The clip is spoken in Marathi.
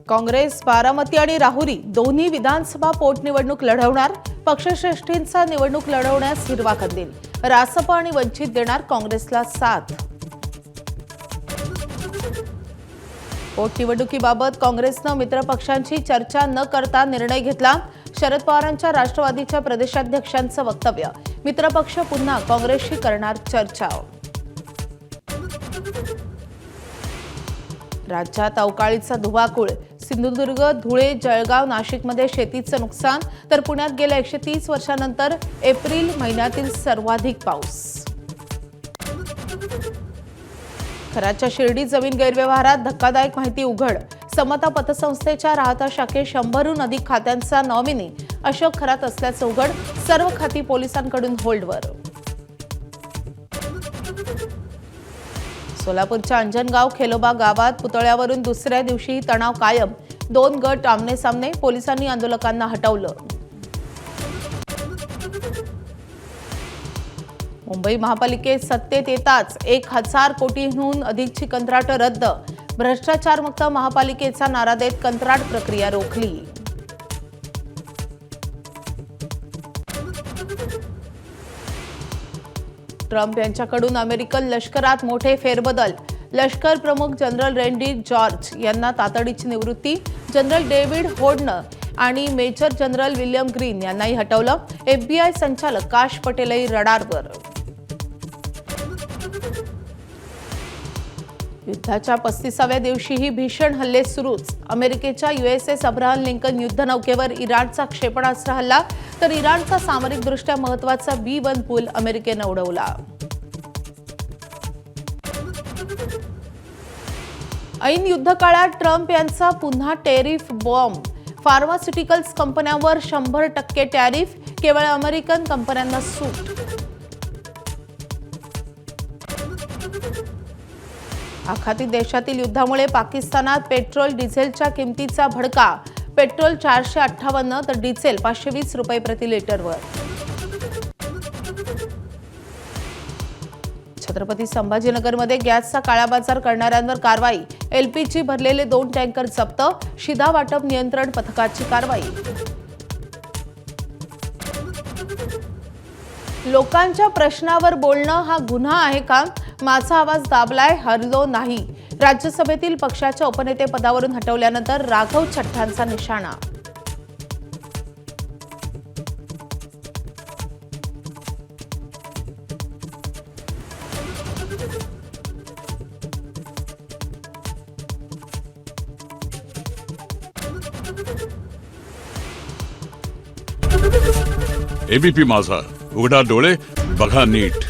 काँग्रेस बारामती आणि राहुरी दोन्ही विधानसभा पोटनिवडणूक लढवणार. पक्षश्रेष्ठींचा निवडणूक लढवण्यास हिरवा कंदील. रासपा आणि वंचित देणार काँग्रेसला साथ. पोटनिवडणुकीबाबत काँग्रेसनं मित्रपक्षांची चर्चा न करता निर्णय घेतला. शरद पवारांच्या राष्ट्रवादीच्या प्रदेशाध्यक्षांचं वक्तव्य. मित्रपक्ष पुन्हा काँग्रेसशी करणार चर्चा. राज्यात अवकाळीचा धुवाकूळ. सिंधुदुर्ग, धुळे, जळगाव, नाशिकमध्ये शेतीचं नुकसान, तर पुण्यात गेल्या 130 वर्षांनंतर एप्रिल महिन्यातील सर्वाधिक पाऊस. खराच्या शिर्डी जमीन गैरव्यवहारात धक्कादायक माहिती उघड. समता पतसंस्थेच्या राहता शाखेत 100हून अधिक खात्यांचा नॉमिनी अशोक खरात असल्याचं उघड. सर्व खाती पोलिसांकडून होल्डवर. सोलापूरच्या अंजनगाव खेलोबा गावात पुतळ्यावरून दुसऱ्या दिवशी तणाव कायम. 2 गट आमने सामने. पोलिसांनी आंदोलकांना हटवलं. मुंबई महापालिकेत सत्तेत येताच 1000 कोटींहून अधिकची कंत्राटं रद्द. भ्रष्टाचारमुक्त महापालिकेचा नारा देत कंत्राट प्रक्रिया रोखली. ट्रम्प यांच्याकडून अमेरिकन लष्करात मोठे फेरबदल. लष्कर प्रमुख जनरल रँडी जॉर्ज यांना तातडीची निवृत्ती. जनरल डेव्हिड होर्डन आणि मेजर जनरल विल्यम ग्रीन यांनाही हटवलं. FBI संचालक काश पटेलही रडारवर. युद्धाच्या 35व्या दिवशीही भीषण हल्ले सुरूच. अमेरिकेच्या USS अब्राहम लिंकन युद्धनौकेवर इराणचा क्षेपणास्त्र हल्ला, तर इराणचा सामरिकदृष्ट्या महत्त्वाचा B-1 पूल अमेरिकेनं उडवला. ऐन युद्धकाळात ट्रम्प यांचा पुन्हा टॅरिफ बॉम्ब. फार्मास्युटिकल्स कंपन्यांवर 100% टॅरिफ. केवळ अमेरिकन कंपन्यांना सूट. आखाती देशातील युद्धामुळे पाकिस्तानात पेट्रोल डिझेलच्या किमतीचा भडका. पेट्रोल 458 तर डिझेल 520 रुपये प्रति लिटरवर. छत्रपती संभाजीनगरमध्ये गॅसचा काळाबाजार करणाऱ्यांवर कारवाई. LPG भरलेले 2 टँकर जप्त. शिधा वाटप नियंत्रण पथकाची कारवाई. लोकांच्या प्रश्नावर बोलणं हा गुन्हा आहे का? माझा आवाज दाबलाय, हरलो नाही. राज्यसभेतील पक्षाच्या उपनेते पदावरून हटवल्यानंतर राघव चड्ढांचा निशाणा. ABP माझा, उघडा डोळे बघा नीट.